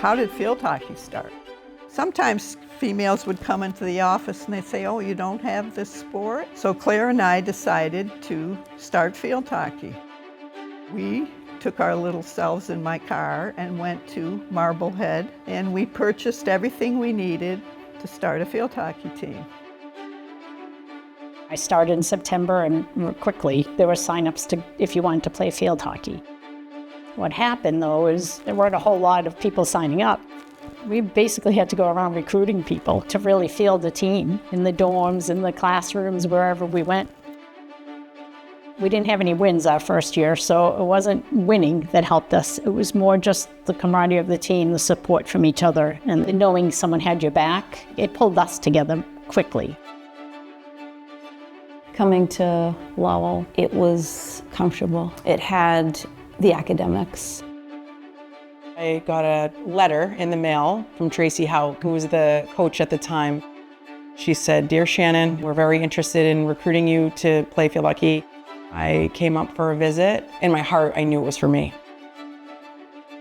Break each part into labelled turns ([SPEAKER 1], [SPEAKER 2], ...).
[SPEAKER 1] how did field hockey start? Sometimes females would come into the office and they'd say, oh, you don't have this sport? So Claire and I decided to start field hockey. We took our little selves in my car and went to Marblehead, and we purchased everything we needed to start a field hockey team.
[SPEAKER 2] I started in September, and quickly there were sign-ups if you wanted to play field hockey. What happened though is there weren't a whole lot of people signing up. We basically had to go around recruiting people to really field a team in the dorms, in the classrooms, wherever we went. We didn't have any wins our first year, so it wasn't winning that helped us. It was more just the camaraderie of the team, the support from each other, and knowing someone had your back. It pulled us together quickly.
[SPEAKER 3] Coming to Lowell, it was comfortable. It had the academics.
[SPEAKER 4] I got a letter in the mail from Tracy Howe, who was the coach at the time. She said, "Dear Shannon, we're very interested in recruiting you to play field hockey." I came up for a visit. In my heart, I knew it was for me.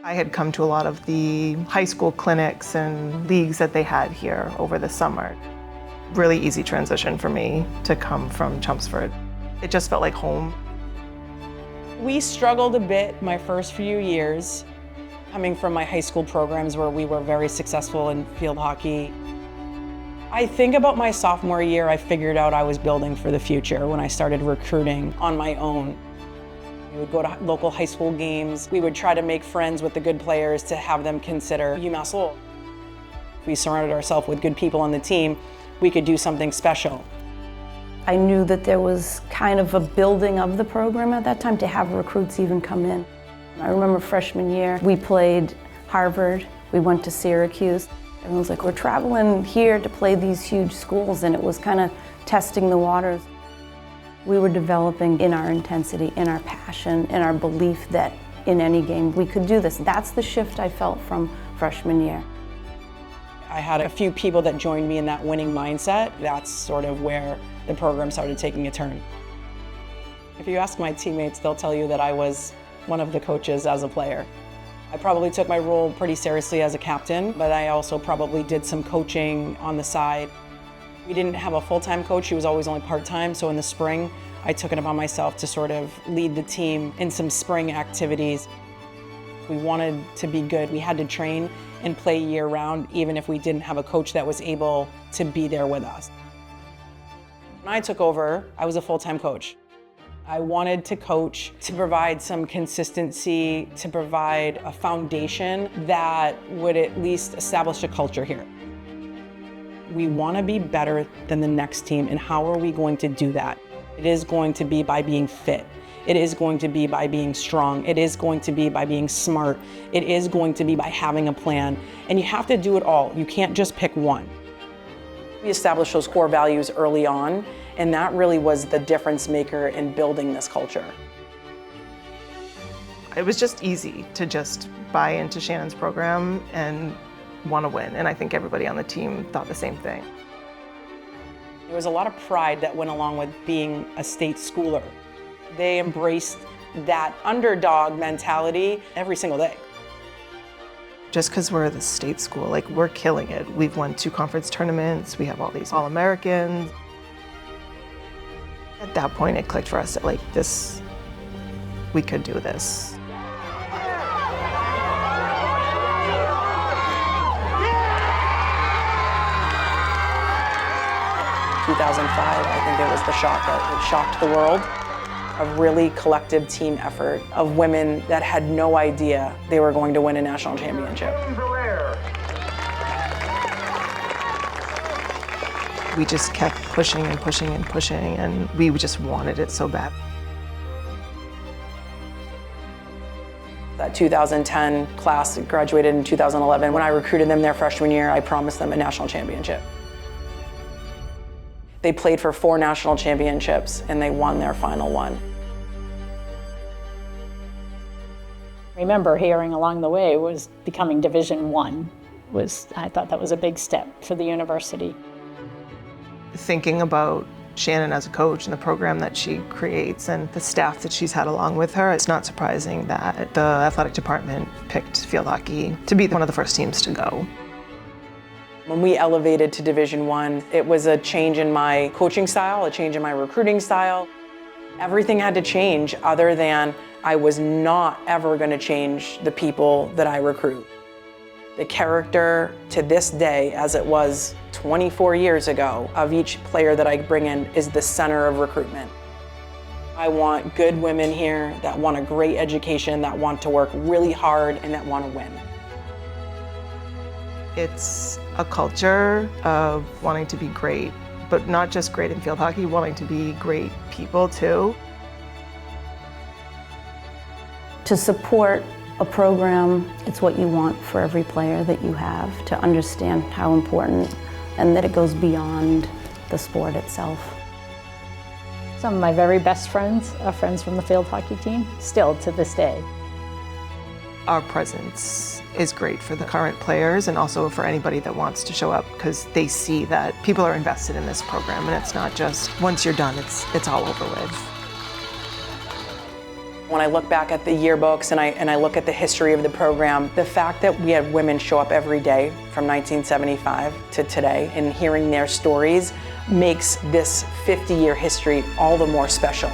[SPEAKER 5] I had come to a lot of the high school clinics and leagues that they had here over the summer. Really easy transition for me to come from Chelmsford. It just felt like home.
[SPEAKER 4] We struggled a bit my first few years, coming from my high school programs where we were very successful in field hockey. I think about my sophomore year, I figured out I was building for the future when I started recruiting on my own. We would go to local high school games. We would try to make friends with the good players to have them consider UMass Lowell. If we surrounded ourselves with good people on the team, we could do something special.
[SPEAKER 3] I knew that there was kind of a building of the program at that time to have recruits even come in. I remember freshman year, we played Harvard, we went to Syracuse. Everyone's like, we're traveling here to play these huge schools, and it was kind of testing the waters. We were developing in our intensity, in our passion, in our belief that in any game we could do this. That's the shift I felt from freshman year.
[SPEAKER 4] I had a few people that joined me in that winning mindset. That's sort of where the program started taking a turn. If you ask my teammates, they'll tell you that I was one of the coaches as a player. I probably took my role pretty seriously as a captain, but I also probably did some coaching on the side. We didn't have a full-time coach, he was always only part-time, so in the spring, I took it upon myself to sort of lead the team in some spring activities. We wanted to be good. We had to train and play year-round, even if we didn't have a coach that was able to be there with us. When I took over, I was a full-time coach. I wanted to coach to provide some consistency, to provide a foundation that would at least establish a culture here. We want to be better than the next team, and how are we going to do that? It is going to be by being fit. It is going to be by being strong. It is going to be by being smart. It is going to be by having a plan. And you have to do it all. You can't just pick one. We established those core values early on, and that really was the difference maker in building this culture.
[SPEAKER 5] It was just easy to just buy into Shannon's program and want to win, and I think everybody on the team thought the same thing.
[SPEAKER 4] There was a lot of pride that went along with being a state schooler. They embraced that underdog mentality every single day.
[SPEAKER 5] Just because we're the state school, like, we're killing it. We've won 2 conference tournaments, we have all these All-Americans. At that point, it clicked for us that, like, this, we could do this.
[SPEAKER 4] 2005, I think it was the shock that shocked the world. A really collective team effort of women that had no idea they were going to win a national championship.
[SPEAKER 5] We just kept pushing and pushing and pushing, and we just wanted it so bad.
[SPEAKER 4] That 2010 class graduated in 2011. When I recruited them their freshman year, I promised them a national championship. They played for 4 national championships, and they won their final one.
[SPEAKER 2] Remember hearing along the way was becoming Division I. I thought that was a big step for the university.
[SPEAKER 5] Thinking about Shannon as a coach and the program that she creates and the staff that she's had along with her, it's not surprising that the athletic department picked field hockey to be one of the first teams to go.
[SPEAKER 4] When we elevated to Division I, it was a change in my coaching style, a change in my recruiting style. Everything had to change other than I was not ever going to change the people that I recruit. The character to this day, as it was 24 years ago, of each player that I bring in is the center of recruitment. I want good women here that want a great education, that want to work really hard, and that want to win.
[SPEAKER 5] It's a culture of wanting to be great, but not just great in field hockey, wanting to be great people too.
[SPEAKER 3] To support a program, it's what you want for every player that you have, to understand how important and that it goes beyond the sport itself.
[SPEAKER 2] Some of my very best friends are friends from the field hockey team, still to this day.
[SPEAKER 5] Our presence is great for the current players and also for anybody that wants to show up because they see that people are invested in this program and it's not just once you're done, it's all over with.
[SPEAKER 4] When I look back at the yearbooks and I look at the history of the program, the fact that we had women show up every day from 1975 to today and hearing their stories makes this 50-year history all the more special.